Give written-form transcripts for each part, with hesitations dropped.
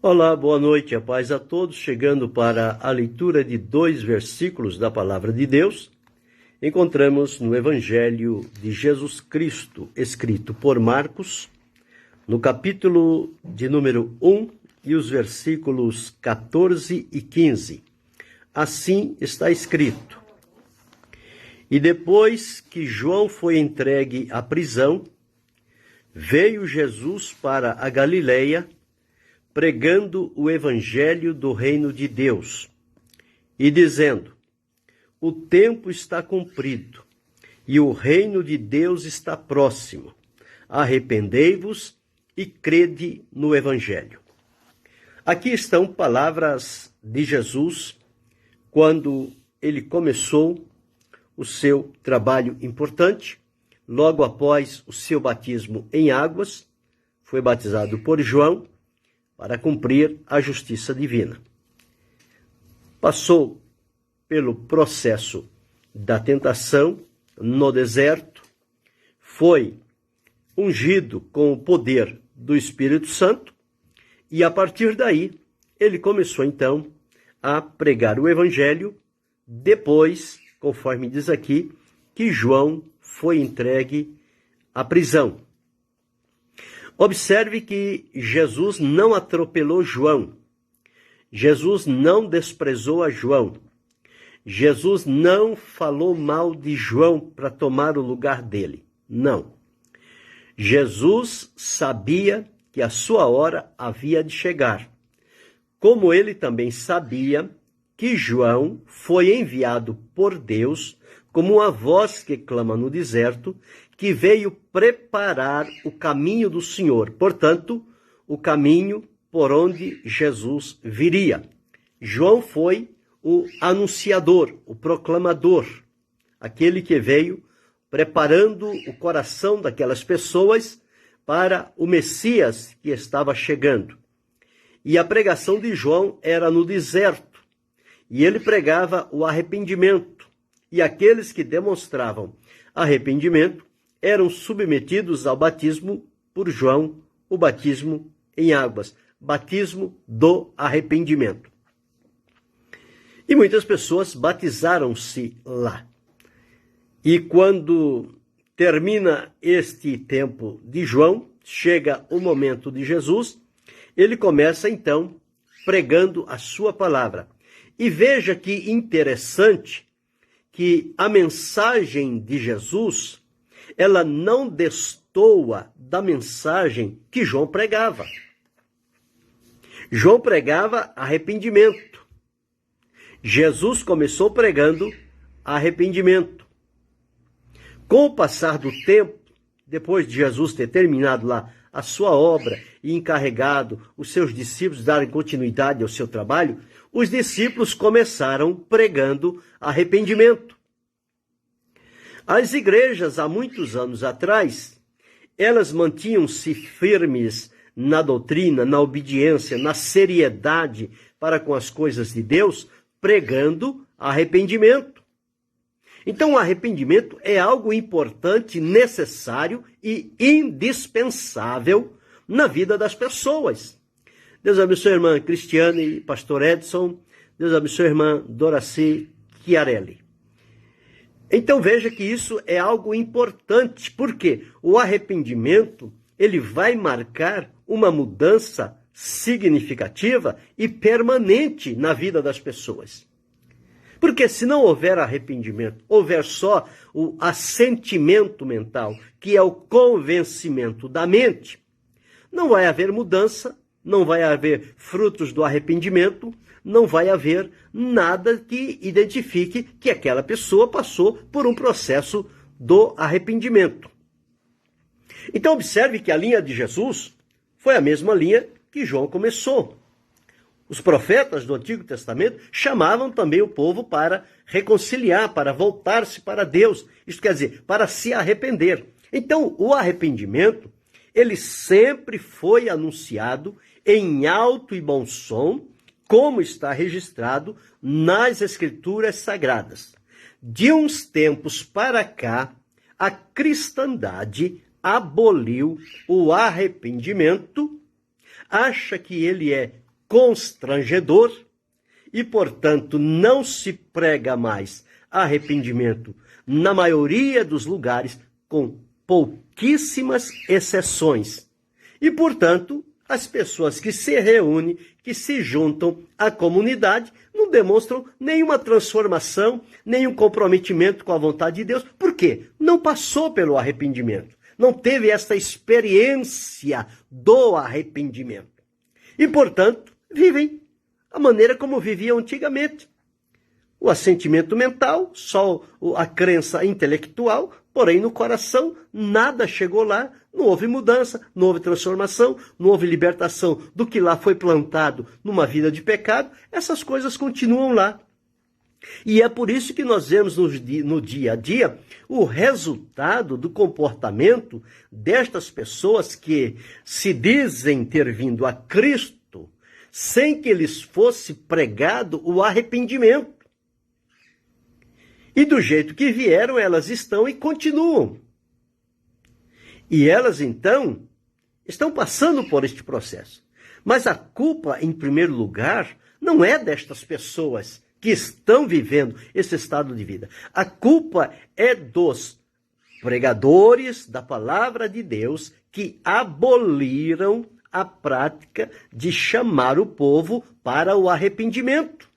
Olá, boa noite, a paz a todos. Chegando para a leitura de 2 versículos da Palavra de Deus, encontramos no Evangelho de Jesus Cristo, escrito por Marcos, no capítulo de número 1 e os versículos 14 e 15. Assim está escrito: E depois que João foi entregue à prisão, veio Jesus para a Galileia, pregando o evangelho do reino de Deus, e dizendo: O tempo está cumprido, e o reino de Deus está próximo. Arrependei-vos e crede no evangelho. Aqui estão palavras de Jesus quando ele começou o seu trabalho importante, logo após o seu batismo em águas. Foi batizado por João para cumprir a justiça divina. Passou pelo processo da tentação no deserto, foi ungido com o poder do Espírito Santo e, a partir daí, ele começou então a pregar o evangelho, depois, conforme diz aqui, que João foi entregue à prisão. Observe que Jesus não atropelou João. Jesus não desprezou a João. Jesus não falou mal de João para tomar o lugar dele. Não. Jesus sabia que a sua hora havia de chegar. Como ele também sabia que João foi enviado por Deus como uma voz que clama no deserto, que veio preparar o caminho do Senhor, portanto, o caminho por onde Jesus viria. João foi o anunciador, o proclamador, aquele que veio preparando o coração daquelas pessoas para o Messias que estava chegando. E a pregação de João era no deserto, e ele pregava o arrependimento, e aqueles que demonstravam arrependimento eram submetidos ao batismo por João, o batismo em águas, batismo do arrependimento. E muitas pessoas batizaram-se lá. E quando termina este tempo de João, chega o momento de Jesus, ele começa então pregando a sua palavra. E veja que interessante que a mensagem de Jesus, ela não destoa da mensagem que João pregava. João pregava arrependimento. Jesus começou pregando arrependimento. Com o passar do tempo, depois de Jesus ter terminado lá a sua obra e encarregado os seus discípulos darem continuidade ao seu trabalho, os discípulos começaram pregando arrependimento. As igrejas, há muitos anos atrás, elas mantinham-se firmes na doutrina, na obediência, na seriedade para com as coisas de Deus, pregando arrependimento. Então, o arrependimento é algo importante, necessário e indispensável na vida das pessoas. Deus abençoe a irmã Cristiane, pastor Edson. Deus abençoe a irmã Doraci Chiarelli. Então veja que isso é algo importante, porque o arrependimento, ele vai marcar uma mudança significativa e permanente na vida das pessoas. Porque se não houver arrependimento, houver só o assentimento mental, que é o convencimento da mente, não vai haver mudança, não vai haver frutos do arrependimento, não vai haver nada que identifique que aquela pessoa passou por um processo do arrependimento. Então observe que a linha de Jesus foi a mesma linha que João começou. Os profetas do Antigo Testamento chamavam também o povo para reconciliar, para voltar-se para Deus. Isto quer dizer, para se arrepender. Então, o arrependimento, ele sempre foi anunciado em alto e bom som, como está registrado nas Escrituras Sagradas. De uns tempos para cá, a cristandade aboliu o arrependimento, acha que ele é constrangedor e, portanto, não se prega mais arrependimento na maioria dos lugares, com pouquíssimas exceções. E, portanto, as pessoas que se reúnem, que se juntam à comunidade, não demonstram nenhuma transformação, nenhum comprometimento com a vontade de Deus. Por quê? Não passou pelo arrependimento. Não teve essa experiência do arrependimento. E, portanto, vivem a maneira como viviam antigamente. O assentimento mental, só a crença intelectual, porém no coração nada chegou lá, não houve mudança, não houve transformação, não houve libertação do que lá foi plantado numa vida de pecado, essas coisas continuam lá. E é por isso que nós vemos no dia a dia o resultado do comportamento destas pessoas que se dizem ter vindo a Cristo sem que lhes fosse pregado o arrependimento. E do jeito que vieram, elas estão e continuam. E elas, então, estão passando por este processo. Mas a culpa, em primeiro lugar, não é destas pessoas que estão vivendo esse estado de vida. A culpa é dos pregadores da palavra de Deus que aboliram a prática de chamar o povo para o arrependimento.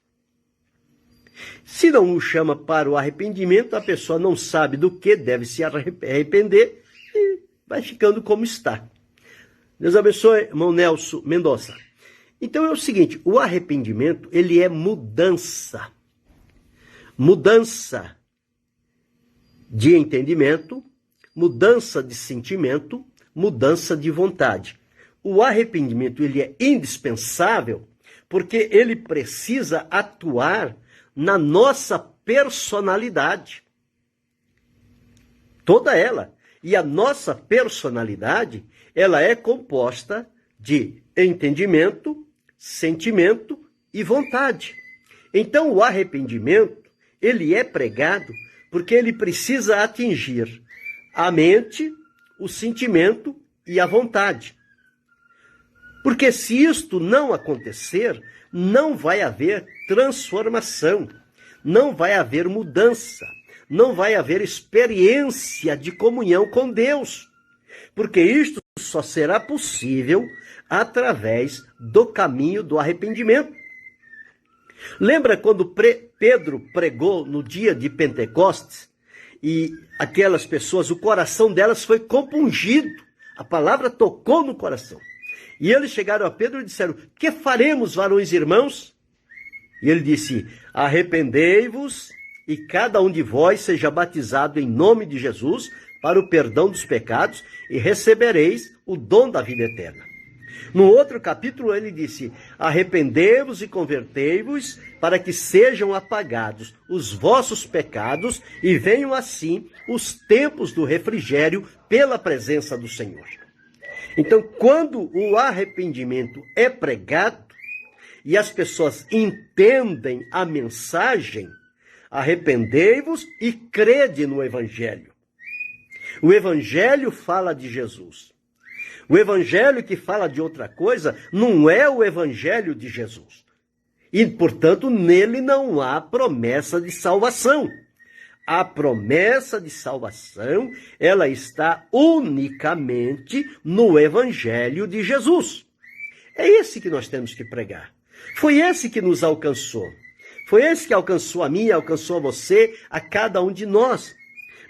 Se não o chama para o arrependimento, a pessoa não sabe do que deve se arrepender e vai ficando como está. Deus abençoe, irmão Nelson Mendonça. Então é o seguinte, o arrependimento, ele é mudança. Mudança de entendimento, mudança de sentimento, mudança de vontade. O arrependimento, ele é indispensável porque ele precisa atuar na nossa personalidade. Toda ela. E a nossa personalidade, ela é composta de entendimento, sentimento e vontade. Então, o arrependimento, ele é pregado porque ele precisa atingir a mente, o sentimento e a vontade. Porque se isto não acontecer, não vai haver transformação, não vai haver mudança, não vai haver experiência de comunhão com Deus. Porque isto só será possível através do caminho do arrependimento. Lembra quando Pedro pregou no dia de Pentecostes e aquelas pessoas, o coração delas foi compungido, a palavra tocou no coração. E eles chegaram a Pedro e disseram, que faremos, varões e irmãos? E ele disse, arrependei-vos e cada um de vós seja batizado em nome de Jesus para o perdão dos pecados e recebereis o dom da vida eterna. No outro capítulo ele disse, arrependei-vos e convertei-vos para que sejam apagados os vossos pecados e venham assim os tempos do refrigério pela presença do Senhor. Então, quando o arrependimento é pregado e as pessoas entendem a mensagem, arrependei-vos e crede no Evangelho. O Evangelho fala de Jesus. O Evangelho que fala de outra coisa não é o Evangelho de Jesus. E, portanto, nele não há promessa de salvação. A promessa de salvação, ela está unicamente no Evangelho de Jesus. É esse que nós temos que pregar. Foi esse que nos alcançou. Foi esse que alcançou a mim, alcançou a você, a cada um de nós.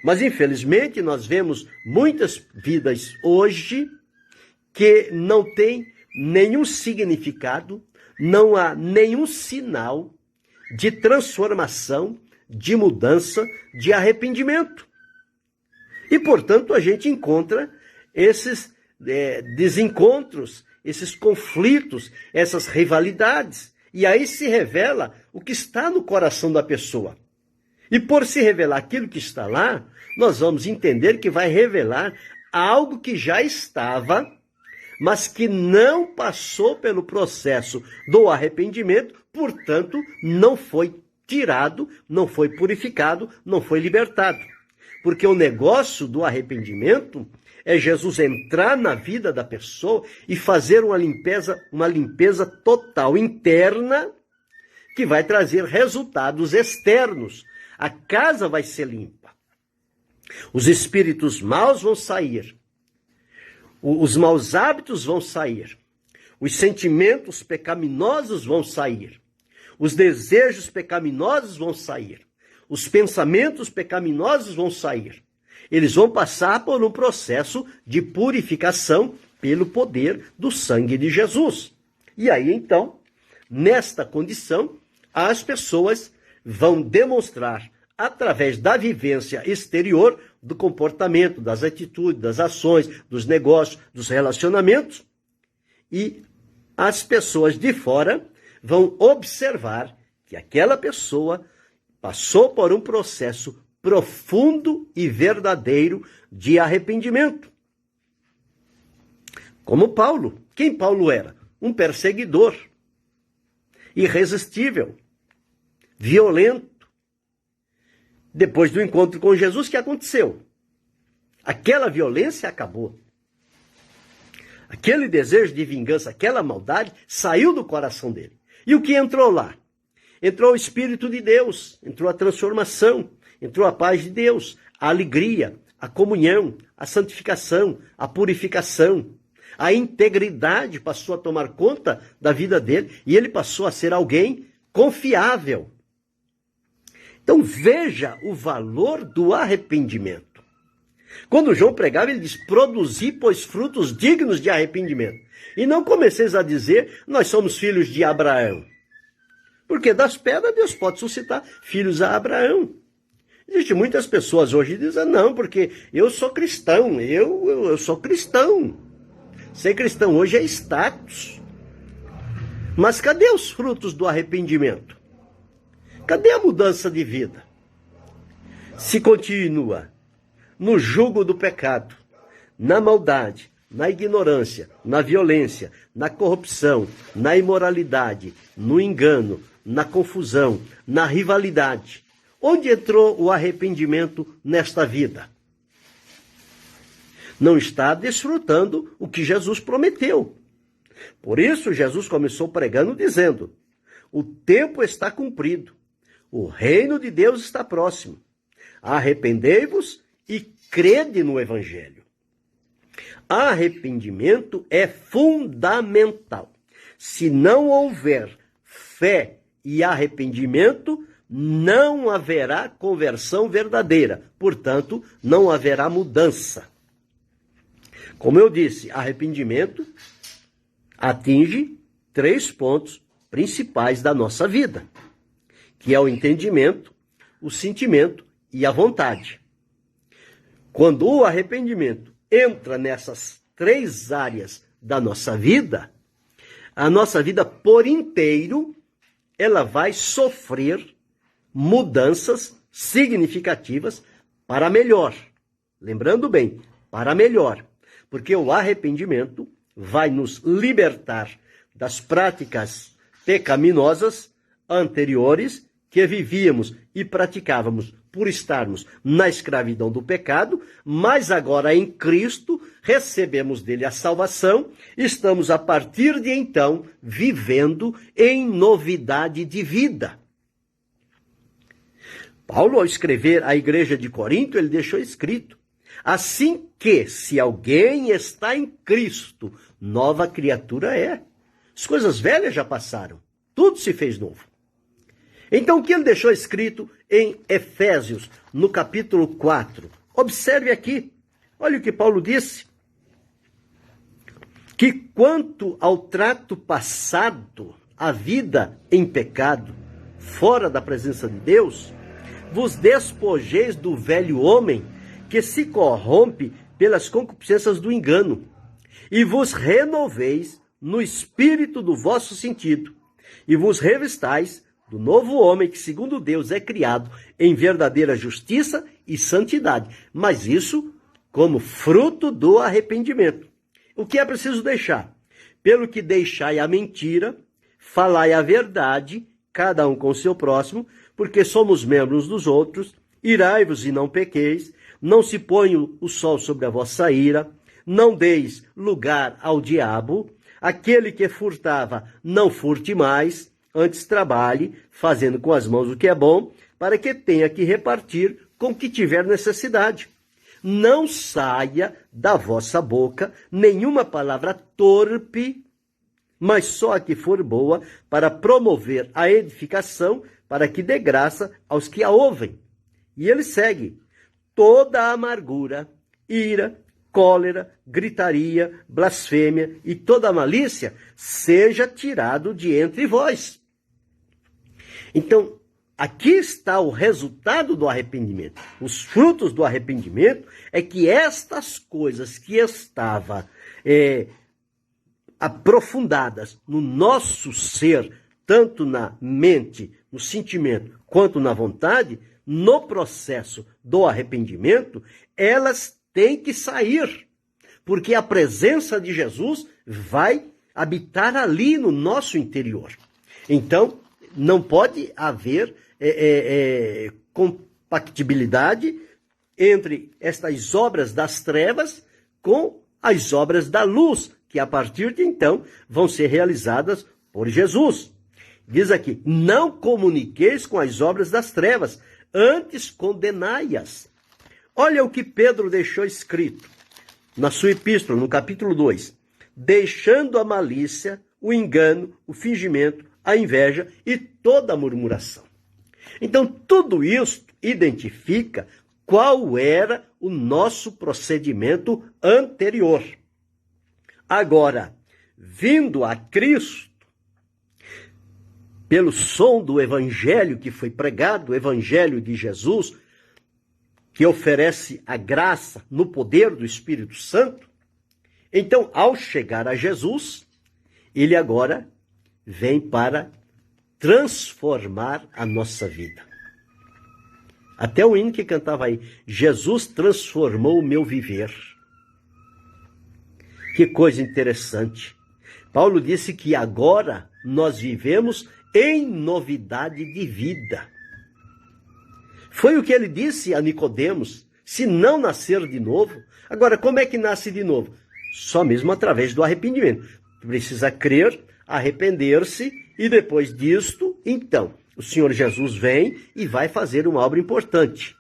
Mas, infelizmente, nós vemos muitas vidas hoje que não têm nenhum significado, não há nenhum sinal de transformação, de mudança, de arrependimento. E, portanto, a gente encontra esses desencontros, esses conflitos, essas rivalidades. E aí se revela o que está no coração da pessoa. E por se revelar aquilo que está lá, nós vamos entender que vai revelar algo que já estava, mas que não passou pelo processo do arrependimento, portanto, não foi tirado, não foi purificado, não foi libertado. Porque o negócio do arrependimento É Jesus entrar na vida da pessoa e fazer uma limpeza total interna que vai trazer resultados externos. A casa vai ser limpa. Os espíritos maus vão sair. Os maus hábitos vão sair. Os sentimentos pecaminosos vão sair. Os desejos pecaminosos vão sair. Os pensamentos pecaminosos vão sair. Eles vão passar por um processo de purificação pelo poder do sangue de Jesus. E aí, então, nesta condição, as pessoas vão demonstrar, através da vivência exterior, do comportamento, das atitudes, das ações, dos negócios, dos relacionamentos, e as pessoas de fora vão observar que aquela pessoa passou por um processo profundo e verdadeiro de arrependimento. Como Paulo. Quem Paulo era? Um perseguidor, irresistível, violento. Depois do encontro com Jesus, o que aconteceu? Aquela violência acabou. Aquele desejo de vingança, aquela maldade, saiu do coração dele. E o que entrou lá? Entrou o Espírito de Deus, entrou a transformação, entrou a paz de Deus, a alegria, a comunhão, a santificação, a purificação. A integridade passou a tomar conta da vida dele e ele passou a ser alguém confiável. Então veja o valor do arrependimento. Quando João pregava, ele diz: produzi, pois, frutos dignos de arrependimento. E não comeceis a dizer, nós somos filhos de Abraão. Porque das pedras Deus pode suscitar filhos a Abraão. Existem muitas pessoas hoje que dizem, não, porque eu sou cristão, eu sou cristão. Ser cristão hoje é status. Mas cadê os frutos do arrependimento? Cadê a mudança de vida? Se continua no jugo do pecado, na maldade, na ignorância, na violência, na corrupção, na imoralidade, no engano, na confusão, na rivalidade. Onde entrou o arrependimento nesta vida? Não está desfrutando o que Jesus prometeu. Por isso, Jesus começou pregando dizendo: o tempo está cumprido, o reino de Deus está próximo. Arrependei-vos e crede no Evangelho. Arrependimento é fundamental. Se não houver fé e arrependimento, não haverá conversão verdadeira. Portanto, não haverá mudança. Como eu disse, arrependimento atinge 3 pontos principais da nossa vida, que é o entendimento, o sentimento e a vontade. Quando o arrependimento entra nessas 3 áreas da nossa vida, a nossa vida por inteiro, ela vai sofrer mudanças significativas para melhor. Lembrando bem, para melhor. Porque o arrependimento vai nos libertar das práticas pecaminosas anteriores que vivíamos e praticávamos por estarmos na escravidão do pecado, mas agora em Cristo recebemos dele a salvação, estamos a partir de então vivendo em novidade de vida. Paulo, ao escrever à igreja de Corinto, ele deixou escrito: assim que, se alguém está em Cristo, nova criatura é. As coisas velhas já passaram, tudo se fez novo. Então, o que ele deixou escrito em Efésios, no capítulo 4? Observe aqui, olha o que Paulo disse. Que quanto ao trato passado, a vida em pecado, fora da presença de Deus, vos despojeis do velho homem, que se corrompe pelas concupiscências do engano, e vos renoveis no espírito do vosso sentido, e vos revistais do novo homem que, segundo Deus, é criado em verdadeira justiça e santidade, mas isso como fruto do arrependimento. O que é preciso deixar? Pelo que deixai a mentira, falai a verdade, cada um com o seu próximo, porque somos membros dos outros, irai-vos e não pequeis, não se ponha o sol sobre a vossa ira, não deis lugar ao diabo, aquele que furtava, não furte mais, antes trabalhe, fazendo com as mãos o que é bom, para que tenha que repartir com o que tiver necessidade. Não saia da vossa boca nenhuma palavra torpe, mas só a que for boa, para promover a edificação, para que dê graça aos que a ouvem. E ele segue: toda a amargura, ira, cólera, gritaria, blasfêmia e toda a malícia seja tirado de entre vós. Então, aqui está o resultado do arrependimento. Os frutos do arrependimento é que estas coisas que estavam aprofundadas no nosso ser, tanto na mente, no sentimento, quanto na vontade, no processo do arrependimento, elas têm que sair, porque a presença de Jesus vai habitar ali no nosso interior. Então, não pode haver compatibilidade entre estas obras das trevas com as obras da luz, que a partir de então vão ser realizadas por Jesus. Diz aqui: não comuniqueis com as obras das trevas, antes condenai-as. Olha o que Pedro deixou escrito na sua epístola, no capítulo 2. Deixando a malícia, o engano, o fingimento, a inveja e toda a murmuração. Então, tudo isso identifica qual era o nosso procedimento anterior. Agora, vindo a Cristo, pelo som do evangelho que foi pregado, o evangelho de Jesus, que oferece a graça no poder do Espírito Santo, então, ao chegar a Jesus, ele agora vem para transformar a nossa vida. Até o hino que cantava aí: Jesus transformou o meu viver. Que coisa interessante. Paulo disse que agora nós vivemos em novidade de vida. Foi o que ele disse a Nicodemos: se não nascer de novo. Agora, como é que nasce de novo? Só mesmo através do arrependimento. Precisa crer, arrepender-se, e depois disto, então, o Senhor Jesus vem e vai fazer uma obra importante,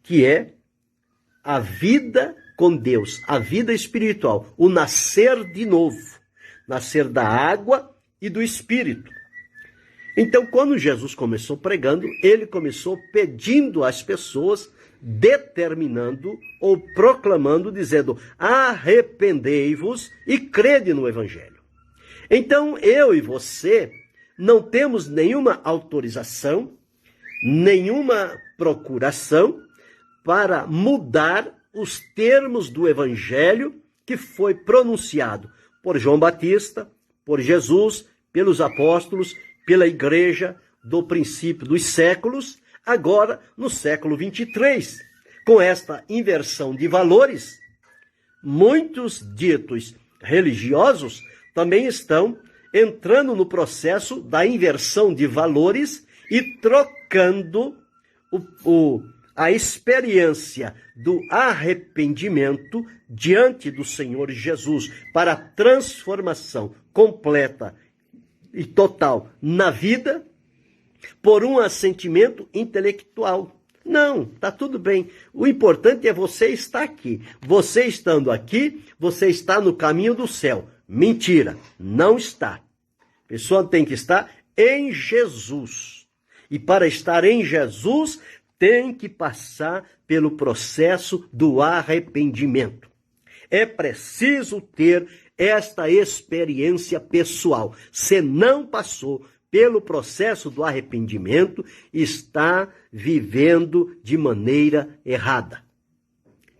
que é a vida com Deus, a vida espiritual, o nascer de novo, nascer da água e do Espírito. Então, quando Jesus começou pregando, ele começou pedindo às pessoas, determinando ou proclamando, dizendo: arrependei-vos e crede no Evangelho. Então, eu e você não temos nenhuma autorização, nenhuma procuração para mudar os termos do Evangelho que foi pronunciado por João Batista, por Jesus, pelos apóstolos, pela igreja do princípio dos séculos, agora no século 23. Com esta inversão de valores, muitos ditos religiosos também estão entrando no processo da inversão de valores e trocando a experiência do arrependimento diante do Senhor Jesus para a transformação completa e total na vida por um assentimento intelectual. Não, está tudo bem. O importante é você estar aqui. Você estando aqui, você está no caminho do céu. Mentira, não está. A pessoa tem que estar em Jesus. E para estar em Jesus, tem que passar pelo processo do arrependimento. É preciso ter esta experiência pessoal. Se não passou pelo processo do arrependimento, está vivendo de maneira errada.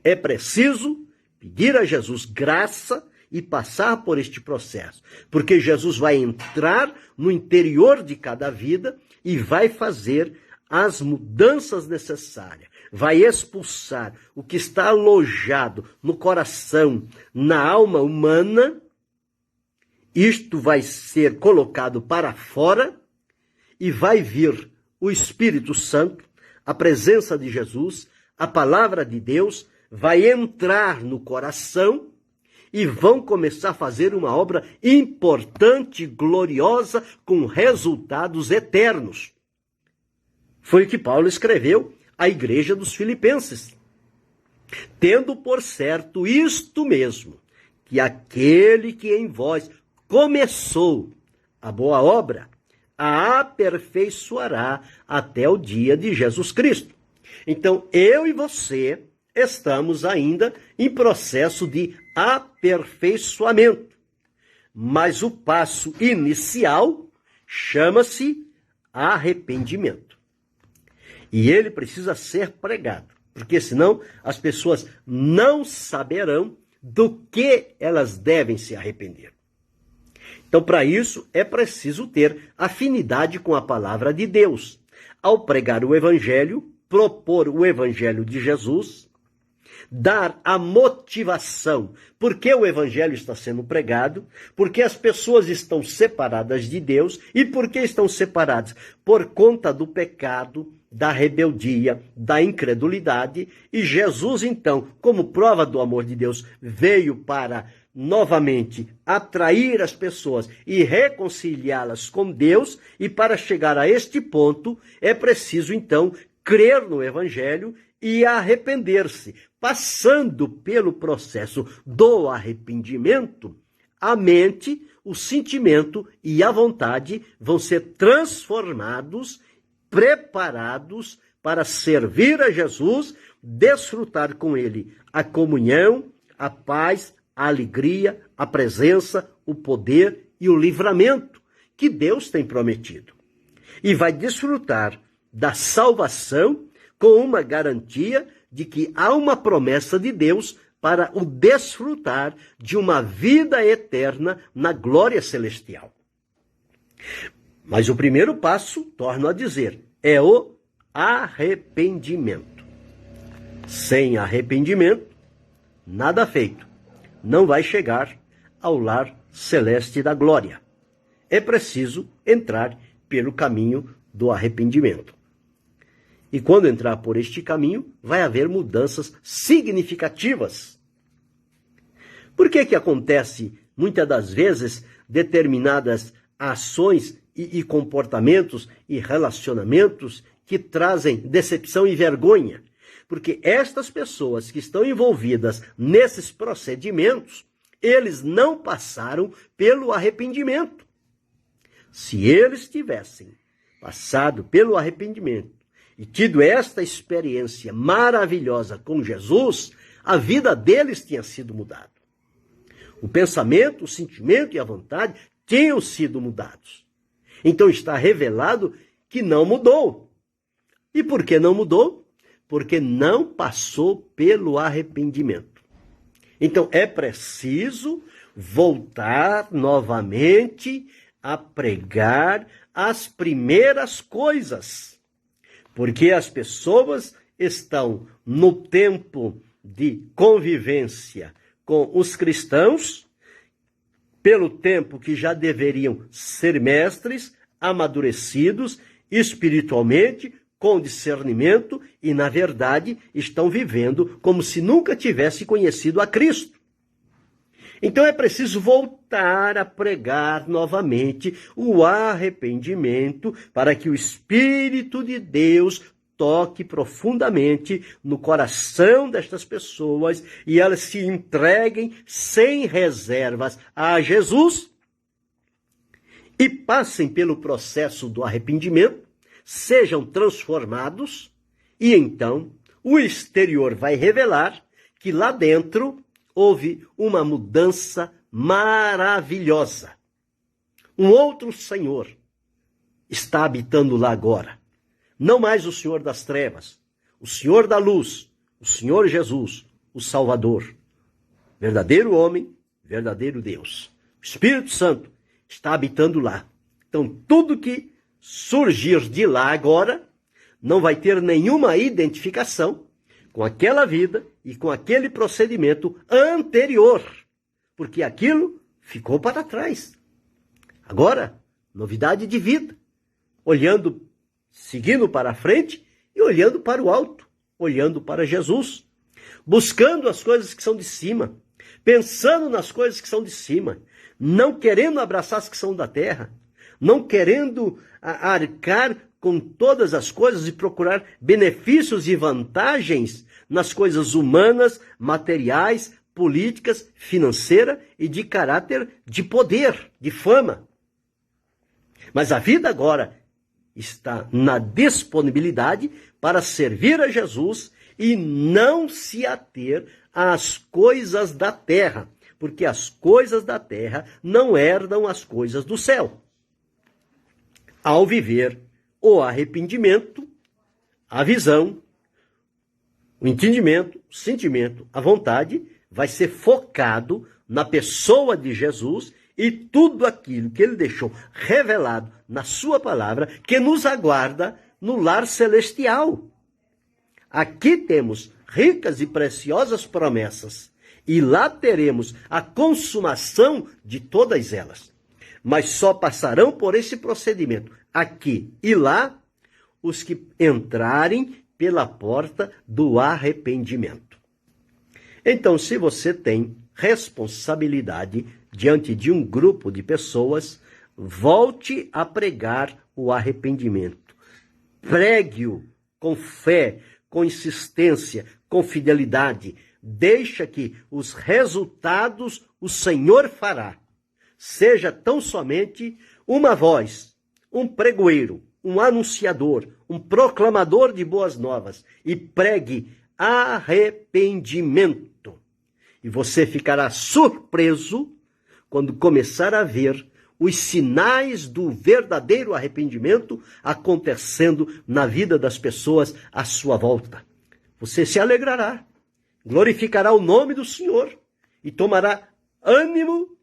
É preciso pedir a Jesus graça e passar por este processo, porque Jesus vai entrar no interior de cada vida e vai fazer as mudanças necessárias, vai expulsar o que está alojado no coração, na alma humana. Isto vai ser colocado para fora e vai vir o Espírito Santo, a presença de Jesus, a palavra de Deus vai entrar no coração e vão começar a fazer uma obra importante, gloriosa, com resultados eternos. Foi o que Paulo escreveu à igreja dos Filipenses. Tendo por certo isto mesmo, que aquele que em vós começou a boa obra, a aperfeiçoará até o dia de Jesus Cristo. Então, eu e você estamos ainda em processo de aperfeiçoamento. Mas o passo inicial chama-se arrependimento. E ele precisa ser pregado, porque senão as pessoas não saberão do que elas devem se arrepender. Então, para isso, é preciso ter afinidade com a palavra de Deus. Ao pregar o Evangelho, propor o Evangelho de Jesus, dar a motivação por que o Evangelho está sendo pregado, porque as pessoas estão separadas de Deus e por que estão separadas? Por conta do pecado, da rebeldia, da incredulidade, e Jesus, então, como prova do amor de Deus, veio para novamente atrair as pessoas e reconciliá-las com Deus, e para chegar a este ponto é preciso, então, crer no Evangelho e arrepender-se. Passando pelo processo do arrependimento, a mente, o sentimento e a vontade vão ser transformados, preparados para servir a Jesus, desfrutar com ele a comunhão, a paz, a alegria, a presença, o poder e o livramento que Deus tem prometido. E vai desfrutar da salvação com uma garantia de que há uma promessa de Deus para o desfrutar de uma vida eterna na glória celestial. Mas o primeiro passo, torno a dizer, é o arrependimento. Sem arrependimento, nada feito. Não vai chegar ao lar celeste da glória. É preciso entrar pelo caminho do arrependimento. E quando entrar por este caminho, vai haver mudanças significativas. Por que acontece, muitas das vezes, determinadas ações e comportamentos e relacionamentos que trazem decepção e vergonha? Porque estas pessoas que estão envolvidas nesses procedimentos, eles não passaram pelo arrependimento. Se eles tivessem passado pelo arrependimento e tido esta experiência maravilhosa com Jesus, a vida deles tinha sido mudada. O pensamento, o sentimento e a vontade tinham sido mudados. Então está revelado que não mudou. E por que não mudou? Porque não passou pelo arrependimento. Então é preciso voltar novamente a pregar as primeiras coisas. Porque as pessoas estão no tempo de convivência com os cristãos, pelo tempo que já deveriam ser mestres, amadurecidos espiritualmente, com discernimento, e na verdade estão vivendo como se nunca tivesse conhecido a Cristo. Então é preciso voltar a pregar novamente o arrependimento para que o Espírito de Deus toque profundamente no coração destas pessoas e elas se entreguem sem reservas a Jesus e passem pelo processo do arrependimento, sejam transformados e então o exterior vai revelar que lá dentro houve uma mudança maravilhosa. Um outro Senhor está habitando lá agora. Não mais o Senhor das trevas, o Senhor da luz, o Senhor Jesus, o Salvador. Verdadeiro homem, verdadeiro Deus. O Espírito Santo está habitando lá. Então, tudo que surgir de lá agora não vai ter nenhuma identificação com aquela vida e com aquele procedimento anterior, porque aquilo ficou para trás. Agora, novidade de vida, olhando, seguindo para frente e olhando para o alto, olhando para Jesus, buscando as coisas que são de cima, pensando nas coisas que são de cima, não querendo abraçar as que são da terra, não querendo arcar com todas as coisas e procurar benefícios e vantagens nas coisas humanas, materiais, políticas, financeira e de caráter de poder, de fama. Mas a vida agora está na disponibilidade para servir a Jesus e não se ater às coisas da terra, porque as coisas da terra não herdam as coisas do céu. Ao viver o arrependimento, a visão, o entendimento, o sentimento, a vontade vai ser focado na pessoa de Jesus e tudo aquilo que ele deixou revelado na sua palavra, que nos aguarda no lar celestial. Aqui temos ricas e preciosas promessas, e lá teremos a consumação de todas elas. Mas só passarão por esse procedimento, aqui e lá, os que entrarem pela porta do arrependimento. Então, se você tem responsabilidade diante de um grupo de pessoas, volte a pregar o arrependimento. Pregue-o com fé, com insistência, com fidelidade. Deixa que os resultados o Senhor fará. Seja tão somente uma voz, um pregoeiro, um anunciador, um proclamador de boas novas e pregue arrependimento. E você ficará surpreso quando começar a ver os sinais do verdadeiro arrependimento acontecendo na vida das pessoas à sua volta. Você se alegrará, glorificará o nome do Senhor e tomará ânimo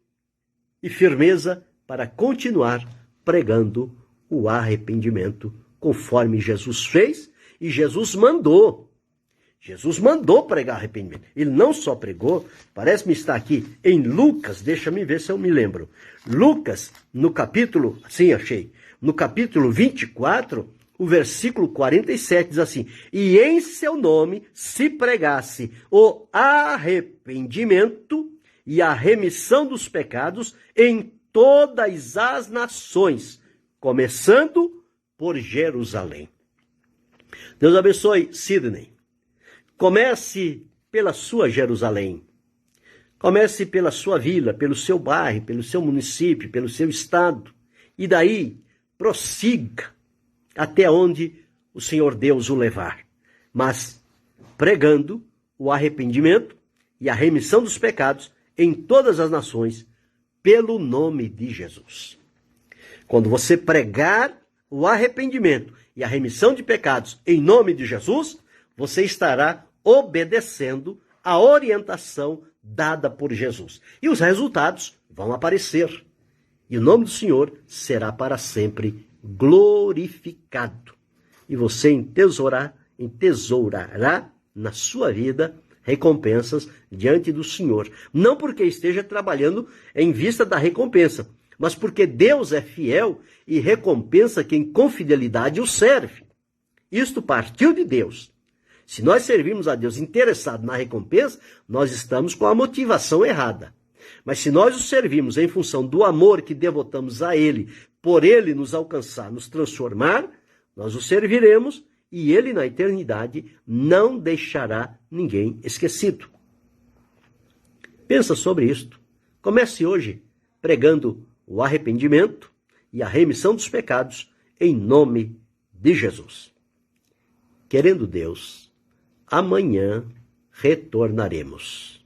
e firmeza para continuar pregando o arrependimento, conforme Jesus fez e Jesus mandou. Jesus mandou pregar arrependimento. Ele não só pregou, parece-me estar aqui em Lucas, deixa-me ver se eu me lembro. Lucas, no capítulo, sim, achei, no capítulo 24, o versículo 47 diz assim: e em seu nome se pregasse o arrependimento e a remissão dos pecados em todas as nações, começando por Jerusalém. Deus abençoe Sidney. Comece pela sua Jerusalém. Comece pela sua vila, pelo seu bairro, pelo seu município, pelo seu estado. E daí, prossiga até onde o Senhor Deus o levar. Mas pregando o arrependimento e a remissão dos pecados em todas as nações, pelo nome de Jesus. Quando você pregar o arrependimento e a remissão de pecados em nome de Jesus, você estará obedecendo a orientação dada por Jesus. E os resultados vão aparecer. E o nome do Senhor será para sempre glorificado. E você entesourará na sua vida recompensas diante do Senhor. Não porque esteja trabalhando em vista da recompensa, mas porque Deus é fiel e recompensa quem com fidelidade o serve. Isto partiu de Deus. Se nós servimos a Deus interessado na recompensa, nós estamos com a motivação errada. Mas se nós o servimos em função do amor que devotamos a Ele, por Ele nos alcançar, nos transformar, nós o serviremos e Ele na eternidade não deixará ninguém esquecido. Pensa sobre isto. Comece hoje pregando o arrependimento e a remissão dos pecados em nome de Jesus. Querendo Deus, amanhã retornaremos.